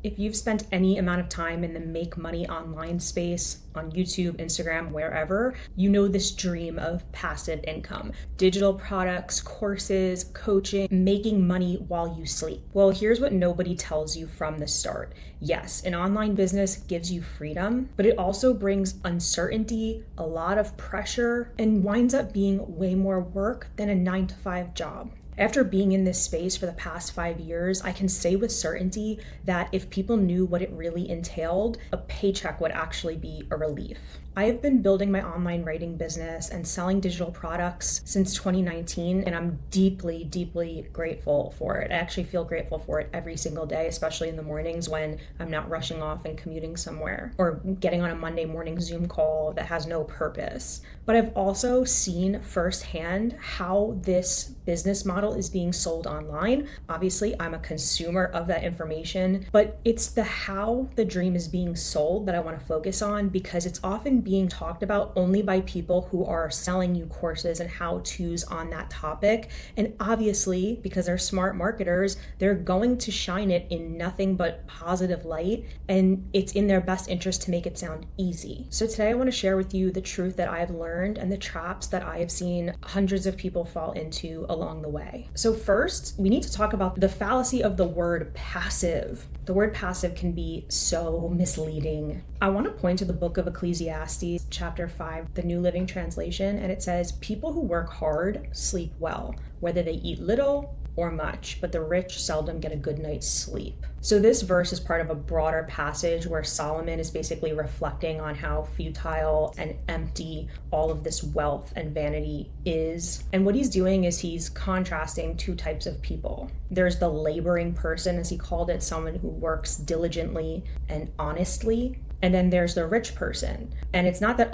If you've spent any amount of time in the make money online space, on YouTube, Instagram, wherever, you know this dream of passive income. Digital products, courses, coaching, making money while you sleep. Well, here's what nobody tells you from the start. Yes, an online business gives you freedom, but it also brings uncertainty, a lot of pressure, and winds up being way more work than a 9-to-5 job. After being in this space for the past 5 years, I can say with certainty that if people knew what it really entailed, a paycheck would actually be a relief. I have been building my online writing business and selling digital products since 2019, and I'm deeply, deeply grateful for it. I actually feel grateful for it every single day, especially in the mornings when I'm not rushing off and commuting somewhere or getting on a Monday morning Zoom call that has no purpose. But I've also seen firsthand how this business model is being sold online. Obviously, I'm a consumer of that information, but it's the how the dream is being sold that I want to focus on, because it's often being talked about only by people who are selling you courses and how-tos on that topic. And obviously, because they're smart marketers, they're going to shine it in nothing but positive light, and it's in their best interest to make it sound easy. So today I want to share with you the truth that I've learned and the traps that I have seen hundreds of people fall into along the way. So first, we need to talk about the fallacy of the word passive. The word passive can be so misleading. I want to point to the book of Ecclesiastes, chapter 5, the New Living Translation, and it says, "People who work hard sleep well, whether they eat little or much, but the rich seldom get a good night's sleep." So this verse is part of a broader passage where Solomon is basically reflecting on how futile and empty all of this wealth and vanity is. And what he's doing is he's contrasting two types of people. There's the laboring person, as he called it, someone who works diligently and honestly. And then there's the rich person. And it's not that,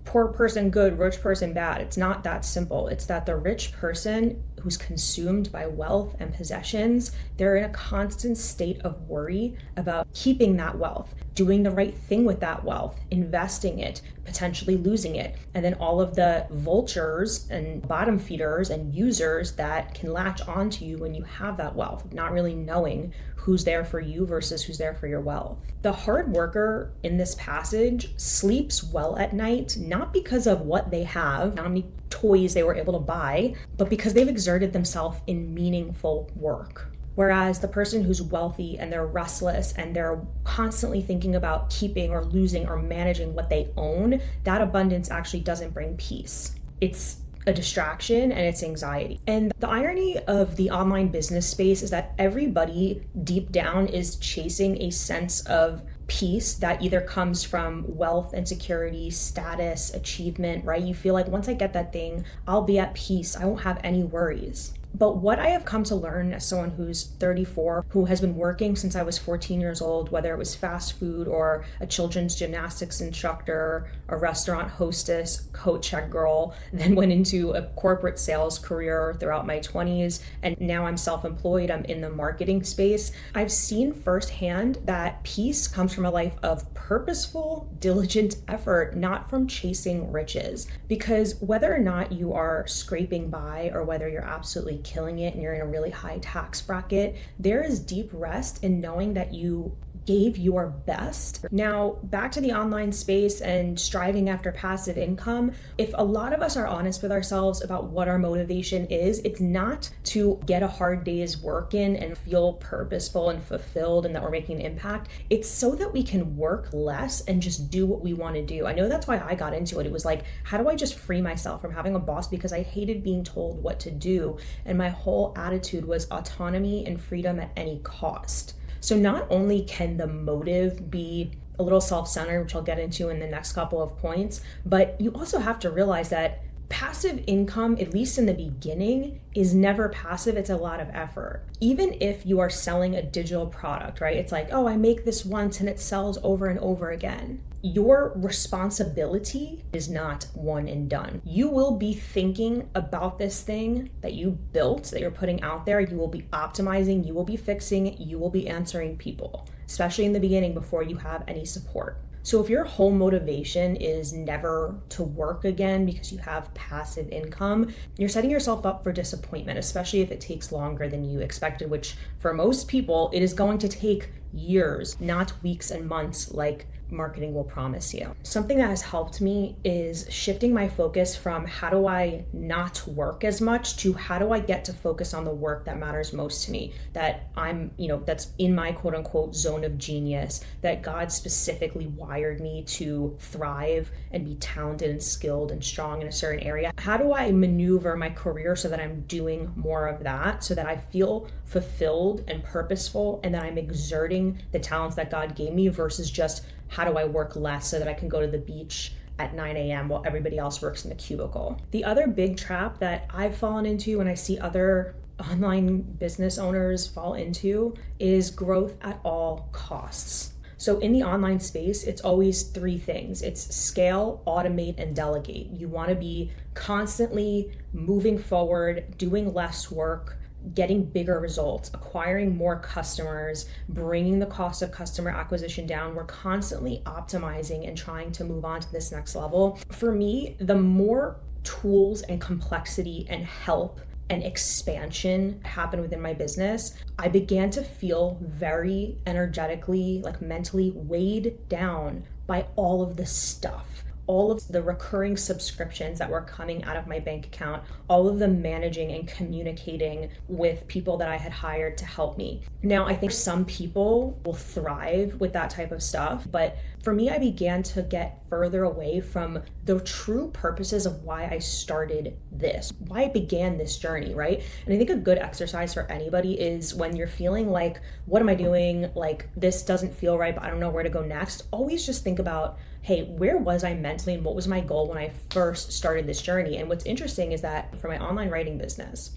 poor person good, rich person bad. It's not that simple. It's that the rich person who's consumed by wealth and possessions, they're in a constant state of worry about keeping that wealth, doing the right thing with that wealth, investing it, potentially losing it. And then all of the vultures and bottom feeders and users that can latch onto you when you have that wealth, not really knowing who's there for you versus who's there for your wealth. The hard worker in this passage sleeps well at night, not because of what they have, how many toys they were able to buy, but because they've exerted themselves in meaningful work. Whereas the person who's wealthy and they're restless and they're constantly thinking about keeping or losing or managing what they own, that abundance actually doesn't bring peace. It's a distraction and it's anxiety. And the irony of the online business space is that everybody deep down is chasing a sense of peace that either comes from wealth and security, status, achievement, right? You feel like once I get that thing, I'll be at peace. I won't have any worries. But what I have come to learn as someone who's 34, who has been working since I was 14 years old, whether it was fast food or a children's gymnastics instructor, a restaurant hostess, coat check girl, then went into a corporate sales career throughout my 20s, and now I'm self-employed, I'm in the marketing space. I've seen firsthand that peace comes from a life of purposeful, diligent effort, not from chasing riches. Because whether or not you are scraping by or whether you're absolutely killing it and you're in a really high tax bracket, there is deep rest in knowing that you gave your best. Now, back to the online space and striving after passive income. If a lot of us are honest with ourselves about what our motivation is, it's not to get a hard day's work in and feel purposeful and fulfilled and that we're making an impact. It's so that we can work less and just do what we want to do. I know that's why I got into it. It was like, how do I just free myself from having a boss, because I hated being told what to do. And my whole attitude was autonomy and freedom at any cost. So not only can the motive be a little self-centered, which I'll get into in the next couple of points, but you also have to realize that passive income, at least in the beginning, is never passive. It's a lot of effort. Even if you are selling a digital product, right? It's like, oh, I make this once and it sells over and over again. Your responsibility is not one and done. You will be thinking about this thing that you built, that you're putting out there. You will be optimizing, you will be fixing, you will be answering people, especially in the beginning before you have any support. So if your whole motivation is never to work again because you have passive income, you're setting yourself up for disappointment, especially if it takes longer than you expected, which for most people, it is going to take years, not weeks and months like marketing will promise you. Something that has helped me is shifting my focus from how do I not work as much to how do I get to focus on the work that matters most to me, that I'm, that's in my quote unquote zone of genius, that God specifically wired me to thrive and be talented and skilled and strong in a certain area. How do I maneuver my career so that I'm doing more of that, so that I feel fulfilled and purposeful and that I'm exerting the talents that God gave me versus just how do I work less so that I can go to the beach at 9 a.m. while everybody else works in the cubicle. The other big trap that I've fallen into and I see other online business owners fall into is growth at all costs. So in the online space, it's always three things. It's scale, automate, and delegate. You want to be constantly moving forward, doing less work, getting bigger results, acquiring more customers, bringing the cost of customer acquisition down. We're constantly optimizing and trying to move on to this next level. For me, the more tools and complexity and help and expansion happen within my business, I began to feel very energetically, like mentally weighed down by all of this stuff. All of the recurring subscriptions that were coming out of my bank account, all of the managing and communicating with people that I had hired to help me. Now, I think some people will thrive with that type of stuff, but for me, I began to get further away from the true purposes of why I started this, why I began this journey, right? And I think a good exercise for anybody is when you're feeling like, what am I doing? Like, this doesn't feel right, but I don't know where to go next. Always just think about, hey, where was I mentally and what was my goal when I first started this journey? And what's interesting is that for my online writing business,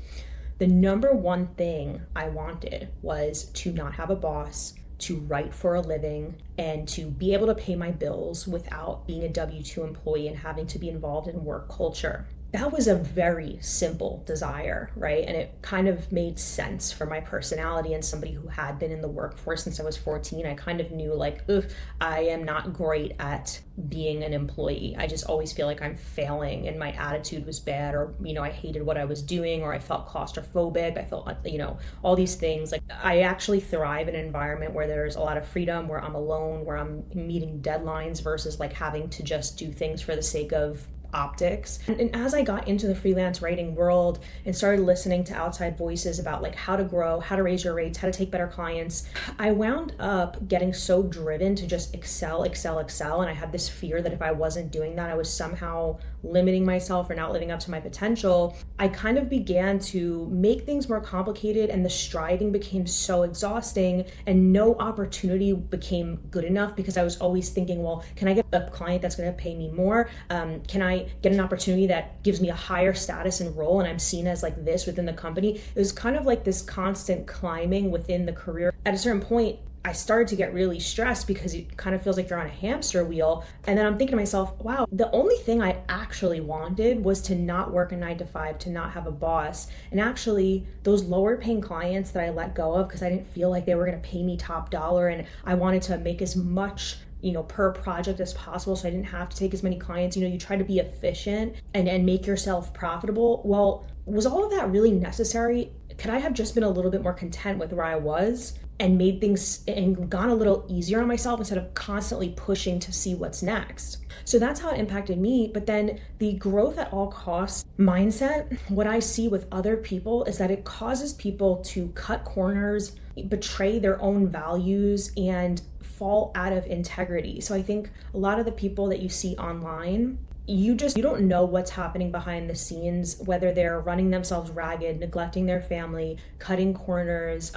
the number one thing I wanted was to not have a boss, to write for a living, and to be able to pay my bills without being a W-2 employee and having to be involved in work culture. That was a very simple desire, right? And it kind of made sense for my personality and somebody who had been in the workforce since I was 14. I kind of knew like, I am not great at being an employee. I just always feel like I'm failing and my attitude was bad, or, I hated what I was doing, or I felt claustrophobic. I felt, all these things. Like, I actually thrive in an environment where there's a lot of freedom, where I'm alone, where I'm meeting deadlines versus like having to just do things for the sake of optics. And as I got into the freelance writing world and started listening to outside voices about like how to grow, how to raise your rates, how to take better clients, I wound up getting so driven to just excel. And I had this fear that if I wasn't doing that, I was somehow limiting myself or not living up to my potential. I kind of began to make things more complicated, and the striving became so exhausting, and no opportunity became good enough because I was always thinking, well, can I get a client that's going to pay me more? Can I get an opportunity that gives me a higher status and role and I'm seen as like this within the company? It was kind of like this constant climbing within the career. At a certain point, I started to get really stressed because it kind of feels like you're on a hamster wheel. And then I'm thinking to myself, wow, the only thing I actually wanted was to not work a 9-to-5, to not have a boss. And actually, those lower paying clients that I let go of because I didn't feel like they were going to pay me top dollar, and I wanted to make as much per project as possible so I didn't have to take as many clients. You try to be efficient and make yourself profitable. Well, was all of that really necessary? Could I have just been a little bit more content with where I was and made things and gone a little easier on myself instead of constantly pushing to see what's next? So that's how it impacted me. But then the growth at all costs mindset, what I see with other people is that it causes people to cut corners, betray their own values, and fall out of integrity. So I think a lot of the people that you see online, you don't know what's happening behind the scenes, whether they're running themselves ragged, neglecting their family, cutting corners,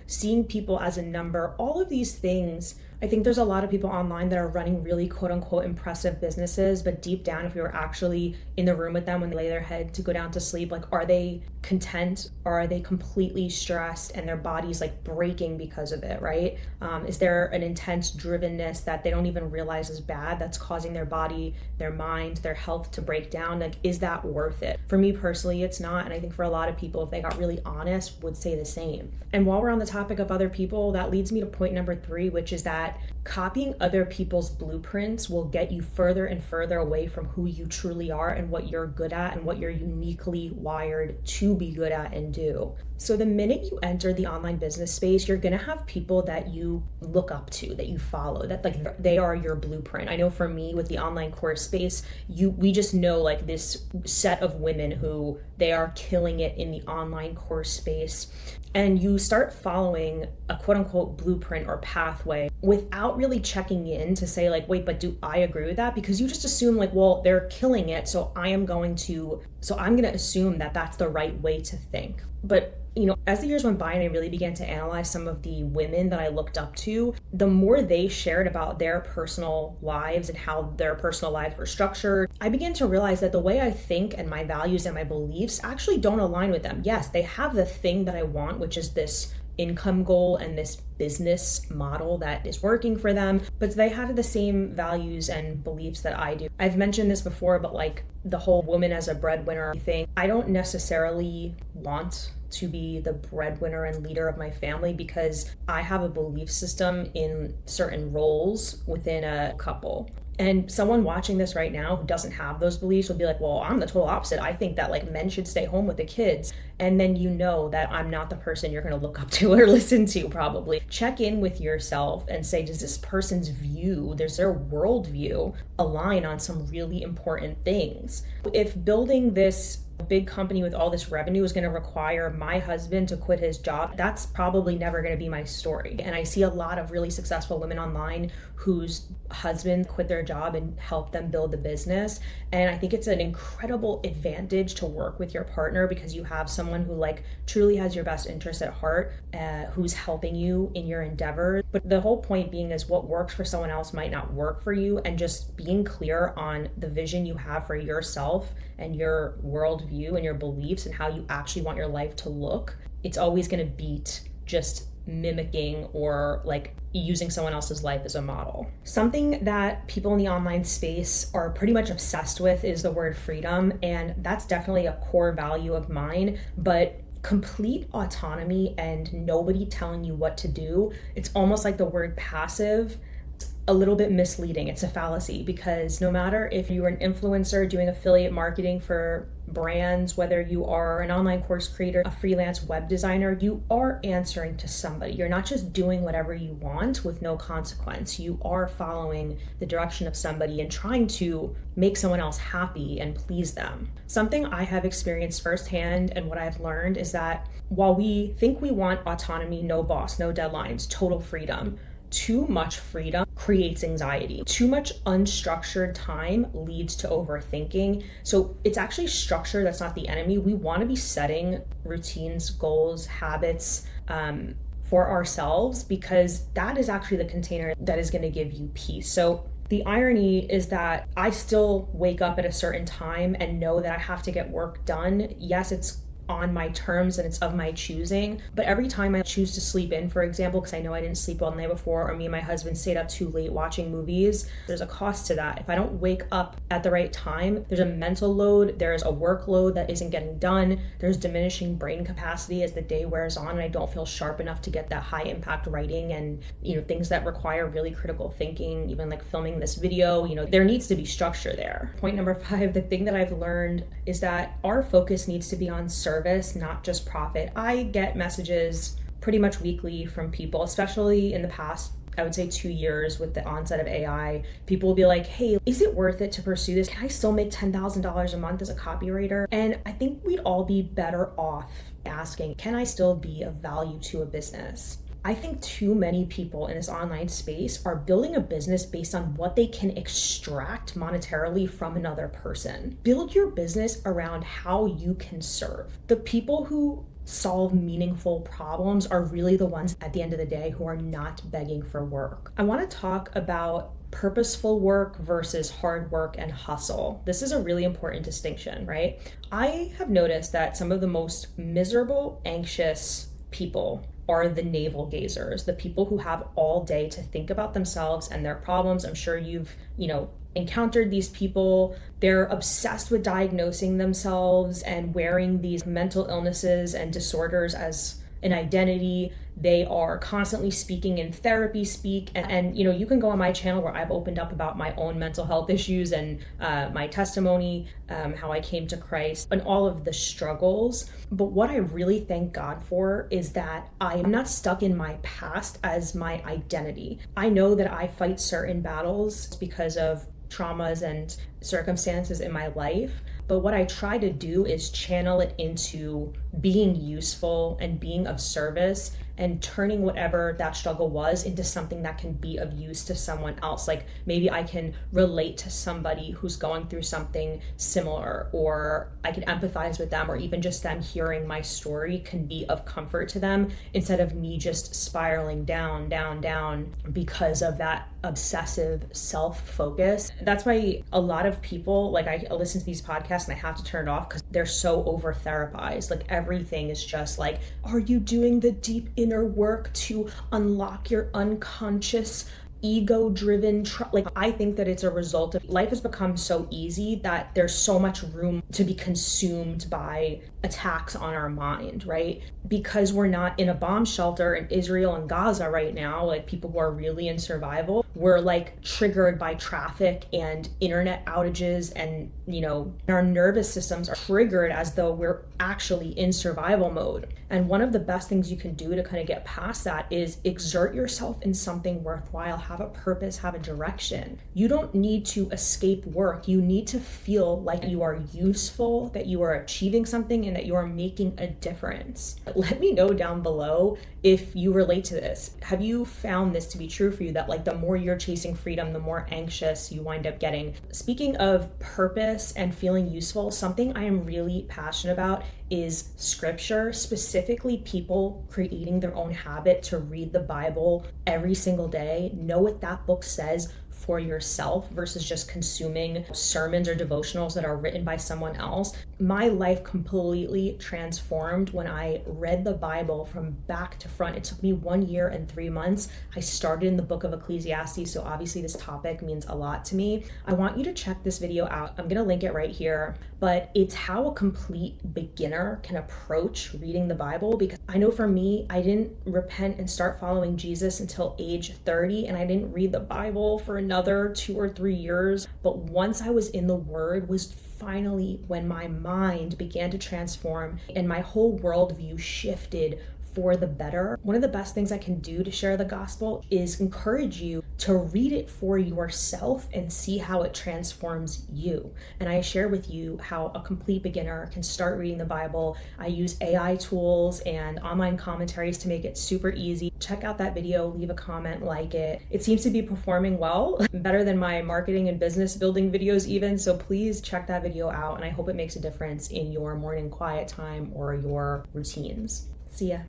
seeing people as a number, all of these things. I think there's a lot of people online that are running really quote unquote impressive businesses, but deep down, if you were actually in the room with them when they lay their head to go down to sleep, like, are they content or are they completely stressed and their body's like breaking because of it, right? Is there an intense drivenness that they don't even realize is bad that's causing their body, their mind, their health to break down? Like, is that worth it? For me personally, it's not. And I think for a lot of people, if they got really honest, would say the same. And while we're on the topic of other people, that leads me to point number 3, which is that that copying other people's blueprints will get you further and further away from who you truly are and what you're good at and what you're uniquely wired to be good at and do. So the minute you enter the online business space, you're going to have people that you look up to, that you follow, that like they are your blueprint. I know for me with the online course space, we just know like this set of women who they are killing it in the online course space. And you start following a quote unquote blueprint or pathway without really checking in to say like, wait, but do I agree with that? Because you just assume like, well, they're killing it. So I'm going to assume that that's the right way to think. But as the years went by and I really began to analyze some of the women that I looked up to, the more they shared about their personal lives and how their personal lives were structured, I began to realize that the way I think and my values and my beliefs actually don't align with them. Yes, they have the thing that I want, which is this income goal and this business model that is working for them, but they have the same values and beliefs that I do. I've mentioned this before, but like the whole woman as a breadwinner thing, I don't necessarily want to be the breadwinner and leader of my family because I have a belief system in certain roles within a couple. And someone watching this right now who doesn't have those beliefs will be like, well, I'm the total opposite. I think that like men should stay home with the kids. And then you know that I'm not the person you're going to look up to or listen to probably. Check in with yourself and say, does this person's view, does their worldview align on some really important things? If building this big company with all this revenue is going to require my husband to quit his job, that's probably never going to be my story. And I see a lot of really successful women online whose husbands quit their job and help them build the business. And I think it's an incredible advantage to work with your partner because you have someone who like truly has your best interest at heart, who's helping you in your endeavors. But the whole point being is what works for someone else might not work for you, and just being clear on the vision you have for yourself and your worldview and your beliefs and how you actually want your life to look. It's always going to beat just mimicking or like using someone else's life as a model. Something that people in the online space are pretty much obsessed with is the word freedom, and that's definitely a core value of mine, but complete autonomy and nobody telling you what to do, it's almost like the word passive, a little bit misleading. It's a fallacy because no matter if you're an influencer doing affiliate marketing for brands, whether you are an online course creator, a freelance web designer, you are answering to somebody. You're not just doing whatever you want with no consequence. You are following the direction of somebody and trying to make someone else happy and please them. Something I have experienced firsthand and what I've learned is that while we think we want autonomy, no boss, no deadlines, total freedom, too much freedom creates anxiety. Too much unstructured time leads to overthinking. So it's actually structure that's not the enemy. We want to be setting routines, goals, habits for ourselves because that is actually the container that is going to give you peace. So the irony is that I still wake up at a certain time and know that I have to get work done. Yes, it's on my terms and it's of my choosing. But every time I choose to sleep in, for example, because I know I didn't sleep well the night before, or me and my husband stayed up too late watching movies, there's a cost to that. If I don't wake up at the right time, there's a mental load, there's a workload that isn't getting done, there's diminishing brain capacity as the day wears on, and I don't feel sharp enough to get that high impact writing and things that require really critical thinking, even like filming this video. There needs to be structure there. Point number 5, the thing that I've learned is that our focus needs to be on service, not just profit. I get messages pretty much weekly from people, especially in the past, I would say 2 years with the onset of AI. People will be like, hey, is it worth it to pursue this? Can I still make $10,000 a month as a copywriter? And I think we'd all be better off asking, can I still be of value to a business? I think too many people in this online space are building a business based on what they can extract monetarily from another person. Build your business around how you can serve. The people who solve meaningful problems are really the ones at the end of the day who are not begging for work. I want to talk about purposeful work versus hard work and hustle. This is a really important distinction, right? I have noticed that some of the most miserable, anxious people are the navel gazers, the people who have all day to think about themselves and their problems. I'm sure you've, encountered these people. They're obsessed with diagnosing themselves and wearing these mental illnesses and disorders as an identity. They are constantly speaking in therapy speak. And you can go on my channel where I've opened up about my own mental health issues and my testimony, how I came to Christ, and all of the struggles. But what I really thank God for is that I'm not stuck in my past as my identity. I know that I fight certain battles because of traumas and circumstances in my life. But what I try to do is channel it into being useful and being of service and turning whatever that struggle was into something that can be of use to someone else. Like maybe I can relate to somebody who's going through something similar, or I can empathize with them, or even just them hearing my story can be of comfort to them instead of me just spiraling down because of that obsessive self-focus. That's why a lot of people, like I listen to these podcasts and I have to turn it off because they're so over therapized. Like everything is just like, are you doing the deep inner work to unlock your unconscious ego-driven like I think that it's a result of life has become so easy that there's so much room to be consumed by attacks on our mind, right? Because we're not in a bomb shelter in Israel and Gaza right now, like people who are really in survival, we're like triggered by traffic and internet outages, and our nervous systems are triggered as though we're actually in survival mode. And one of the best things you can do to kind of get past that is exert yourself in something worthwhile, have a purpose, have a direction. You don't need to escape work. You need to feel like you are useful, that you are achieving something, and that you are making a difference. Let me know down below if you relate to this. Have you found this to be true for you, that like the more you're chasing freedom, the more anxious you wind up getting? Speaking of purpose and feeling useful, something I am really passionate about is scripture, specifically people creating their own habit to read the Bible every single day, know what that book says for yourself versus just consuming sermons or devotionals that are written by someone else. My life completely transformed when I read the Bible from back to front. It took me 1 year and 3 months. I started in the book of Ecclesiastes, so obviously this topic means a lot to me. I want you to check this video out. I'm gonna link it right here, but it's how a complete beginner can approach reading the Bible, because I know for me, I didn't repent and start following Jesus until age 30, and I didn't read the Bible for another 2 or 3 years. But once I was in the Word was finally when my mind began to transform and my whole worldview shifted for the better. One of the best things I can do to share the gospel is encourage you to read it for yourself and see how it transforms you. And I share with you how a complete beginner can start reading the Bible. I use AI tools and online commentaries to make it super easy. Check out that video, leave a comment, like it. It seems to be performing well, better than my marketing and business building videos even. So please check that video out, and I hope it makes a difference in your morning quiet time or your routines. See ya.